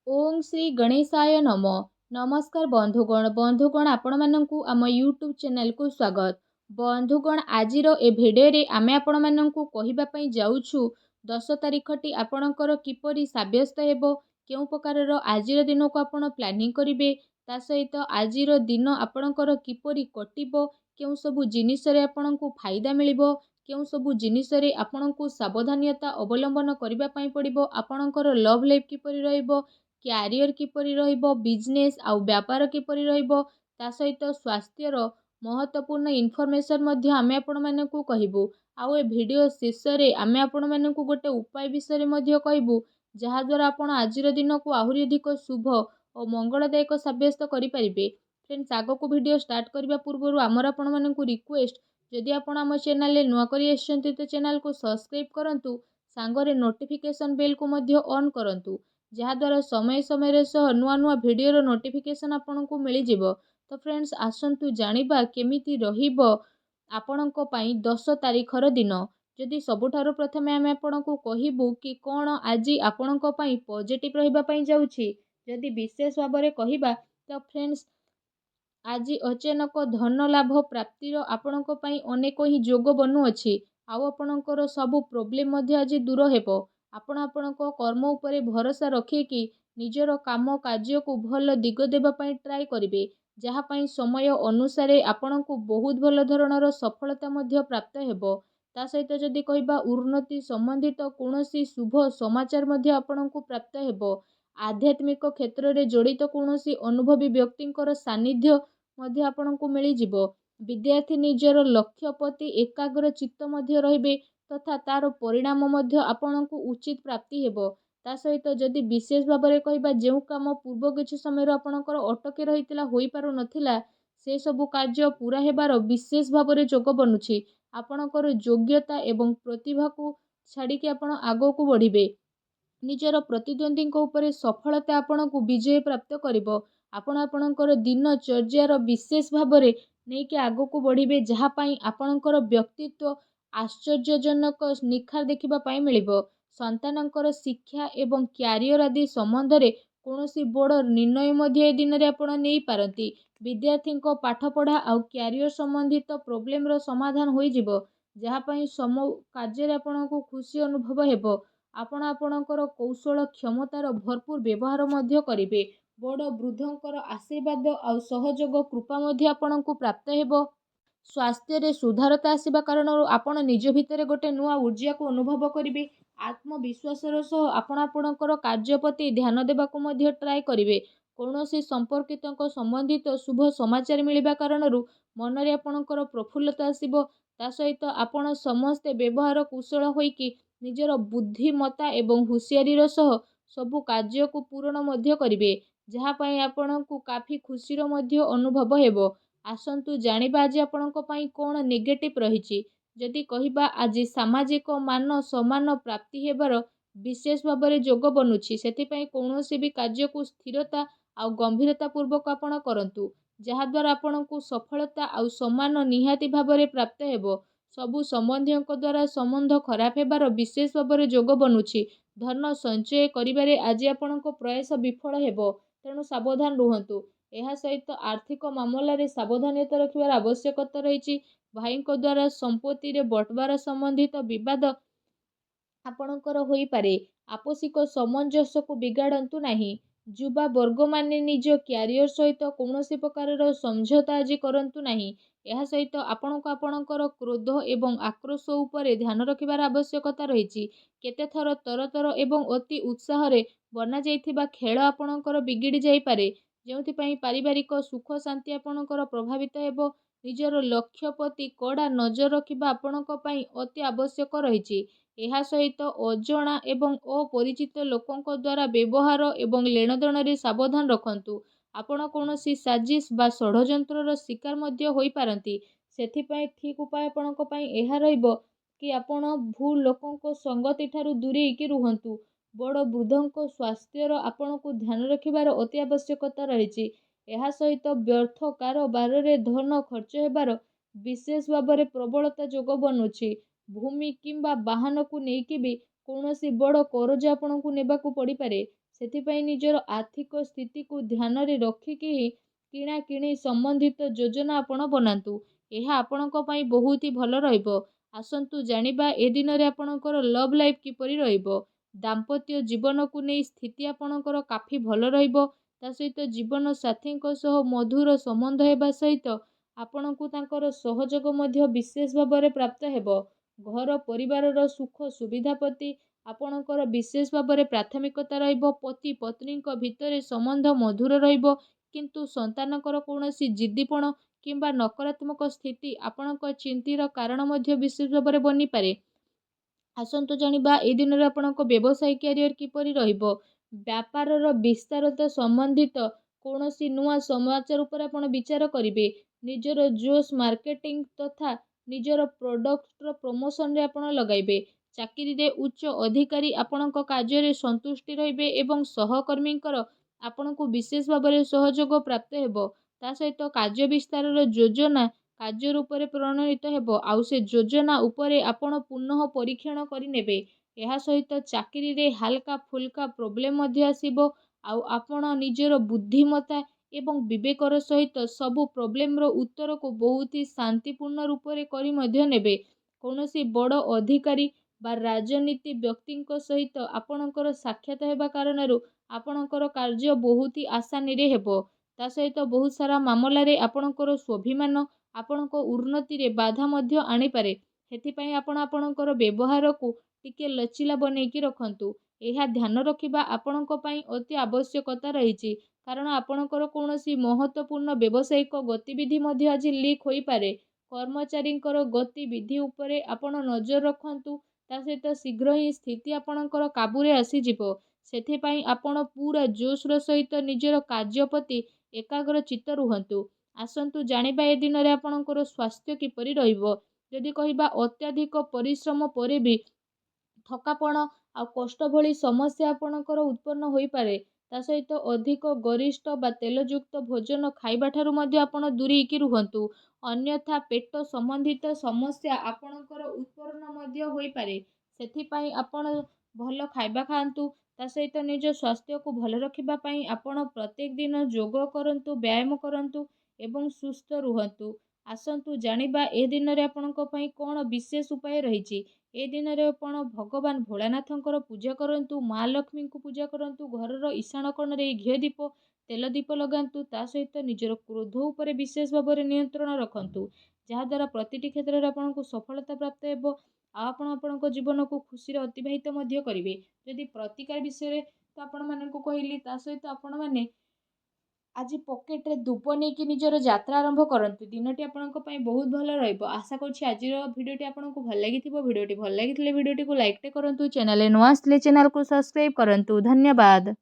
ओम श्री गणेशाय नम। नमस्कार बंधुगण आपण मानकु आम यूट्यूब चैनल को स्वागत। बंधुगण आजिर ए भिडियो आमे आपण मानकु कहिबा पई जाउछु 10 तारिखटी आपणकर किपरि साब्यस्त हेबो, केउ प्रकारर आजिर दिन को आपण प्लानिंग करिवे, ता सहित आजिर दिन आपणकर किपरि कटिबो, केउ सबु जिनिस रे आपणकु फायदा मिलिबो, केउ सबु जिनिस रे आपणकु सावधानता अवलंबन करिबा पई पड़िबो, आपणकर लव लाइफ किपरि रहइबो, क्यारियर किपरि रहिबो, बिजनेस आउ व्यापार किपरि रहिबो, ता सहित स्वास्थ्यर महत्वपूर्ण इनफॉरमेशन मध्ये आमे आपण मानकु कहिबु। आउ ए वीडियो शेष रे आमे आपण मानकु गोटे उपाय विषय मध्ये कहिबु, जहा द्वारा आपण आजिर दिन को आहुरी अधिक शुभ और मंगलदायक साब्यस्त करि परिबे। फ्रेंड्स, आगो को वीडियो स्टार्ट करबा पूर्व आमर आपण मानकु रिक्वेस्ट, जदि आपण आम चैनल ले नुआ करी आछंती तो चैनल को सब्सक्राइब करंतु, सांगरे नोटिफिकेशन बेल को मध्ये ऑन करंतु, जहाद्वारा समय समय सह नुआ नुआ भिडियोर नोटिफिकेशन आपको मिल जिवो। तो फ्रेंड्स, आसंतु जानिबा केमिति रहिबो आपणको पई 10 तारिखर दिन। जदि सबुठारु प्रथमे आमे आपणको कहिबु कि कोन आजि आपणको पई पॉजिटिव रहिबा पई जाउछि, जदि विशेष भाबरे कहिबा तो फ्रेंड्स, आज अचानक धन लाभ प्राप्तिर आपणको पई अनेक ही जोग बनु अछि। आउ आपणकर सबु प्रोब्लेम मध्ये आज दूर हेबो। आपण आपणको कर्म उपरे भरोसा रखिकी निजर काम कार्य को भल दिग देबा पई ट्राई करिवे, जहा पई समय अनुसार आपणको बहुत भल धरणर सफलता मध्ये प्राप्त हेबो। ता सहित जदि कहिबा उन्नति संबंधित कोनोसी शुभ समाचार मध्ये आपणको प्राप्त हेबो। आध्यात्मिक क्षेत्र रे जड़ित कोनोसी अनुभवी व्यक्तिंकर सानिध्य मध्ये आपणको मिली जिवो। विद्यार्थी निजर लक्ष्य प्रति एकाग्र चित्त मध्ये रहिबे, तथा तार परिणाम मध्ये आपणको उचित प्राप्ति हेबो। ता सहित जदि विशेष भाबरे कहिबा जेउ काम पूर्व किछि समय आपणकर अटके रहितला होई पारु नथिला, से सबु कार्य पूरा हेबार विशेष भाबरे जोग बनुछि। आपणकर योग्यता एवं प्रतिभा को छाड़ी के आपण आगो को बढ़िबे। निजर प्रतिद्वंदी उपरे सफलता आपणको विजय प्राप्त करिबो। आपण आपणकर दिनचर्यार विशेष भाबरे नहीं कि आगो को बढ़िबे, जहा पई आपणकर व्यक्तित्व आश्चर्यजनक निखार देखिबा पई मिलिबो। संतानकर शिक्षा एवं क्यारियर आदि संबंध रे कोनोसी बड़ निर्णय मध्ये ए दिन रे आपण नेई पारंती। विद्यार्थी को पाठ पढ़ा आउ क्यारियर संबंधित प्रोब्लेम रो समाधान होई जिवो, जहा पई सम कार्य रे आपणको खुशी अनुभव हेबो। आपण आपणकर कौशल क्षमतार भरपूर व्यवहार मध्ये करिवे। बड़ वृद्धंकर आशीर्वाद आउ सहयोग कृपा मध्ये आपणको प्राप्त हेबो। स्वास्थ्य रे सुधारता आसीबा कारण आपण निज भितरे गोटे नुआ ऊर्जा को अनुभव करिवे। आत्मविश्वासर सह आपण आपणकर कार्य प्रति ध्यान देबा को मध्ये ट्राई करिवे। कोनोसी संपर्कितक संबंधित शुभ समाचार मिलिबा कारणरू मन रे आपणकर प्रफुल्लता आसीबो। ता सहित आपण समस्त व्यवहार कुशल होइकी निजर बुद्धिमत्ता एवं हुशियारीर सह सबु कार्य को पूर्ण मध्ये करिवे, जहा पई आपणको काफी खुशीर मध्ये अनुभव हेबो। आसंतु जानिबा आज आपणको पई कोन नेगेटिव रहिछि। जदि कहिबा आज सामाजिक मान सम्मान प्राप्ति हेबार विशेष भाबरे जोग बनुछि, सेति पई कोनोसी भी कार्य को स्थिरता आउ गंभीरता पूर्वक आपण करंतु, जहा द्वारा आपणको सफलता आउ सम्मान निहाती भाबरे प्राप्त हेबो। सबु संबंधियों द्वारा संबंध खराब हेबार विशेष भाबरे जोग बनुछि। धन संचय करिबारे आज आपणको प्रयास विफल हेबो, तेणु सावधान रुहंतु। एहा सहित आर्थिक मामला रे सावधानता रखिबार आवश्यकता रहिछि। भाई को द्वारा संपत्ति रे बंटवारा संबंधित विवाद आपणकर होई पारे। आपसिक सामंजस्य को बिगाड़ंतु नाही। युवा वर्ग माने निज क्यारियर सहित कौनसी प्रकारर समझौता आज करंतु नाही। एहा सहित आपणको आपणकर क्रोध एवं आक्रोश उपरे ध्यान रखिबार आवश्यकता रहिछि। केते थर तरतर एवं अति उत्साह रे बना जाइथिबा खेल आपणकर बिगिड़ी जाई पारे, जेउथि पई पारिवारिक सुख शांति आपणकर प्रभावित हेबो। निजर लक्ष्य प्रति कड़ा नजर रखिबा आपणको पई अति आवश्यक रहिछि। एहा सहित अजणा एवं अपरिचित लोकंक द्वारा व्यवहार एवं लेनदेन रे सावधान रखंतु। आपण कोनोसी साजिश बा षड़यंत्रर शिकार मध्ये होई पारंती। सेथि पई ठीक उपाय आपणको पई एहा रहइबो कि आपण भूल लोकंक संगति ठारू दूरेई कि रुहंतु। बड़ वृद्धंक स्वास्थ्यर आपणको ध्यान रखिबार अति आवश्यकता रहिछि। एहा सहित व्यर्थ कारोबार रे धन खर्च हेबार विशेष भाबरे प्रबलता जोग बनुछि। भूमि किंबा वाहन को नेइकी भी कौनसी बड़ करज आपणको नेबाकू पड़ी पारे। ସେଥିପାଇଁ ନିଜର ଆର୍ଥିକ ସ୍ଥିତିକୁ ଧ୍ୟାନରେ ରଖିକି ହିଁ କିଣାକିଣି ସମ୍ବନ୍ଧିତ ଯୋଜନା ଆପଣ ବନାନ୍ତୁ। ଏହା ଆପଣଙ୍କ ପାଇଁ ବହୁତ ହି ଭଲ ରହିବ। ଆସନ୍ତୁ ଜାଣିବା ଏ ଦିନରେ ଆପଣଙ୍କର ଲଭ୍ ଲାଇଫ୍ କିପରି ରହିବ। ଦାମ୍ପତ୍ୟ ଜୀବନକୁ ନେଇ ସ୍ଥିତି ଆପଣଙ୍କର କାଫି ଭଲ ରହିବ। ତା ସହିତ ଜୀବନ ସାଥୀଙ୍କ ସହ ମଧୁର ସମ୍ବନ୍ଧ ହେବା ସହିତ ଆପଣଙ୍କୁ ତାଙ୍କର ସହଯୋଗ ମଧ୍ୟ ବିଶେଷ ଭାବରେ ପ୍ରାପ୍ତ ହେବ। ଘର ପରିବାରର ସୁଖ ସୁବିଧା ପ୍ରତି ଆପଣଙ୍କର ବିଶେଷ ଭାବରେ ପ୍ରାଥମିକତା ରହିବ। ପତି ପତ୍ନୀଙ୍କ ଭିତରେ ସମ୍ବନ୍ଧ ମଧୁର ରହିବ, କିନ୍ତୁ ସନ୍ତାନଙ୍କର କୌଣସି ଜିଦ୍ଦିପଣ କିମ୍ବା ନକାରାତ୍ମକ ସ୍ଥିତି ଆପଣଙ୍କ ଚିନ୍ତାର କାରଣ ମଧ୍ୟ ବିଶେଷ ଭାବରେ ବନିପାରେ। ଆସନ୍ତୁ ଜାଣିବା ଏହି ଦିନରେ ଆପଣଙ୍କ ବ୍ୟବସାୟ କ୍ୟାରିୟର କିପରି ରହିବ। ବ୍ୟାପାରର ବିସ୍ତାରତା ସମ୍ବନ୍ଧିତ କୌଣସି ନୂଆ ସମାଚାର ଉପରେ ଆପଣ ବିଚାର କରିବେ। ନିଜର ଜୋସ୍ ମାର୍କେଟିଂ ତଥା ନିଜର ପ୍ରଡକ୍ଟର ପ୍ରମୋସନରେ ଆପଣ ଲଗାଇବେ। ଚାକିରିରେ ଉଚ୍ଚ ଅଧିକାରୀ ଆପଣଙ୍କ କାର୍ଯ୍ୟରେ ସନ୍ତୁଷ୍ଟି ରହିବେ ଏବଂ ସହକର୍ମୀଙ୍କର ଆପଣଙ୍କୁ ବିଶେଷ ଭାବରେ ସହଯୋଗ ପ୍ରାପ୍ତ ହେବ। ତା ସହିତ କାର୍ଯ୍ୟ ବିସ୍ତାରର ଯୋଜନା କାର୍ଯ୍ୟ ରୂପରେ ପ୍ରଣୟିତ ହେବ, ଆଉ ସେ ଯୋଜନା ଉପରେ ଆପଣ ପୁନଃ ପରୀକ୍ଷଣ କରିନେବେ। ଏହା ସହିତ ଚାକିରିରେ ହାଲକା ଫୁଲକା ପ୍ରୋବ୍ଲେମ ମଧ୍ୟ ଆସିବ, ଆଉ ଆପଣ ନିଜର ବୁଦ୍ଧିମତ୍ତା ଏବଂ ବିବେକର ସହିତ ସବୁ ପ୍ରୋବ୍ଲେମର ଉତ୍ତରକୁ ବହୁତ ହି ଶାନ୍ତିପୂର୍ଣ୍ଣ ରୂପରେ କରି ମଧ୍ୟ ନେବେ। କୌଣସି ବଡ଼ ଅଧିକାରୀ ବା ରାଜନୀତି ବ୍ୟକ୍ତିଙ୍କ ସହିତ ଆପଣଙ୍କର ସାକ୍ଷାତ ହେବା କାରଣରୁ ଆପଣଙ୍କର କାର୍ଯ୍ୟ ବହୁତ ହି ଆସାନୀରେ ହେବ। ତା ସହିତ ବହୁତ ସାରା ମାମଲାରେ ଆପଣଙ୍କର ସ୍ୱାଭିମାନ ଆପଣଙ୍କ ଉନ୍ନତିରେ ବାଧା ମଧ୍ୟ ଆଣିପାରେ। ସେଥିପାଇଁ ଆପଣ ଆପଣଙ୍କର ବ୍ୟବହାରକୁ ଟିକେ ଲଚିଲା ବନେଇକି ରଖନ୍ତୁ। ଏହା ଧ୍ୟାନ ରଖିବା ଆପଣଙ୍କ ପାଇଁ ଅତି ଆବଶ୍ୟକତା ରହିଛି, କାରଣ ଆପଣଙ୍କର କୌଣସି ମହତ୍ତ୍ୱପୂର୍ଣ୍ଣ ବ୍ୟବସାୟିକ ଗତିବିଧି ମଧ୍ୟ ଆଜି ଲିକ୍ ହୋଇପାରେ। କର୍ମଚାରୀଙ୍କର ଗତିବିଧି ଉପରେ ଆପଣ ନଜର ରଖନ୍ତୁ। ତା ସହିତ ଶୀଘ୍ର ହିଁ ସ୍ଥିତି ଆପଣଙ୍କର କାବୁରେ ଆସିଯିବ। ସେଥିପାଇଁ ଆପଣ ପୁରା ଜୋସ୍ର ସହିତ ନିଜର କାର୍ଯ୍ୟ ପ୍ରତି ଏକାଗ୍ର ଚିତ୍ତ ରୁହନ୍ତୁ। ଆସନ୍ତୁ ଜାଣିବା ଏ ଦିନରେ ଆପଣଙ୍କର ସ୍ୱାସ୍ଥ୍ୟ କିପରି ରହିବ। ଯଦି କହିବା ଅତ୍ୟଧିକ ପରିଶ୍ରମ ପରେ ବି ଥକାପଣ ଆଉ କଷ୍ଟ ଭଳି ସମସ୍ୟା ଆପଣଙ୍କର ଉତ୍ପନ୍ନ ହୋଇପାରେ। ତା ସହିତ ଅଧିକ ଗରିଷ୍ଠ ବା ତେଲଯୁକ୍ତ ଭୋଜନ ଖାଇବା ଠାରୁ ମଧ୍ୟ ଆପଣ ଦୂରେଇକି ରୁହନ୍ତୁ। ଅନ୍ୟଥା ପେଟ ସମ୍ବନ୍ଧିତ ସମସ୍ୟା ଆପଣଙ୍କର ଉତ୍ପନ୍ନ ମଧ୍ୟ ହୋଇପାରେ। ସେଥିପାଇଁ ଆପଣ ଭଲ ଖାଇବା ଖାଆନ୍ତୁ। ତା ସହିତ ନିଜ ସ୍ୱାସ୍ଥ୍ୟକୁ ଭଲ ରଖିବା ପାଇଁ ଆପଣ ପ୍ରତ୍ୟେକ ଦିନ ଯୋଗ କରନ୍ତୁ, ବ୍ୟାୟାମ କରନ୍ତୁ ଏବଂ ସୁସ୍ଥ ରୁହନ୍ତୁ। ଆସନ୍ତୁ ଜାଣିବା ଏ ଦିନରେ ଆପଣଙ୍କ ପାଇଁ କ'ଣ ବିଶେଷ ଉପାୟ ରହିଛି। ଏ ଦିନରେ ଆପଣ ଭଗବାନ ଭୋଳାନାଥଙ୍କର ପୂଜା କରନ୍ତୁ, ମା ଲକ୍ଷ୍ମୀଙ୍କୁ ପୂଜା କରନ୍ତୁ, ଘରର ଇଶାଣ କୋଣରେ ଘିଅ ଦୀପ ତେଲ ଦୀପ ଲଗାନ୍ତୁ। ତା ସହିତ ନିଜର କ୍ରୋଧ ଉପରେ ବିଶେଷ ଭାବରେ ନିୟନ୍ତ୍ରଣ ରଖନ୍ତୁ, ଯାହାଦ୍ୱାରା ପ୍ରତିଟି କ୍ଷେତ୍ରରେ ଆପଣଙ୍କୁ ସଫଳତା ପ୍ରାପ୍ତ ହେବ, ଆଉ ଆପଣ ଆପଣଙ୍କ ଜୀବନକୁ ଖୁସିରେ ଅତିବାହିତ ମଧ୍ୟ କରିବେ। ଯଦି ପ୍ରତିକାର ବିଷୟରେ ତ ଆପଣମାନଙ୍କୁ କହିଲି, ତା ସହିତ ଆପଣମାନେ ଆଜି ପକେଟରେ ଧୂପ ନେଇକି ନିଜର ଯାତ୍ରା ଆରମ୍ଭ କରନ୍ତୁ। ଦିନଟି ଆପଣଙ୍କ ପାଇଁ ବହୁତ ଭଲ ରହିବ। ଆଶା କରୁଛି ଆଜିର ଭିଡ଼ିଓଟି ଆପଣଙ୍କୁ ଭଲ ଲାଗିଥିବ। ଭିଡ଼ିଓଟି ଭଲ ଲାଗିଥିଲେ ଭିଡ଼ିଓଟିକୁ ଲାଇକ୍ଟେ କରନ୍ତୁ। ଚ୍ୟାନେଲରେ ନୂଆ ଆସିଲେ ଚ୍ୟାନେଲକୁ ସବସ୍କ୍ରାଇବ୍ କରନ୍ତୁ। ଧନ୍ୟବାଦ।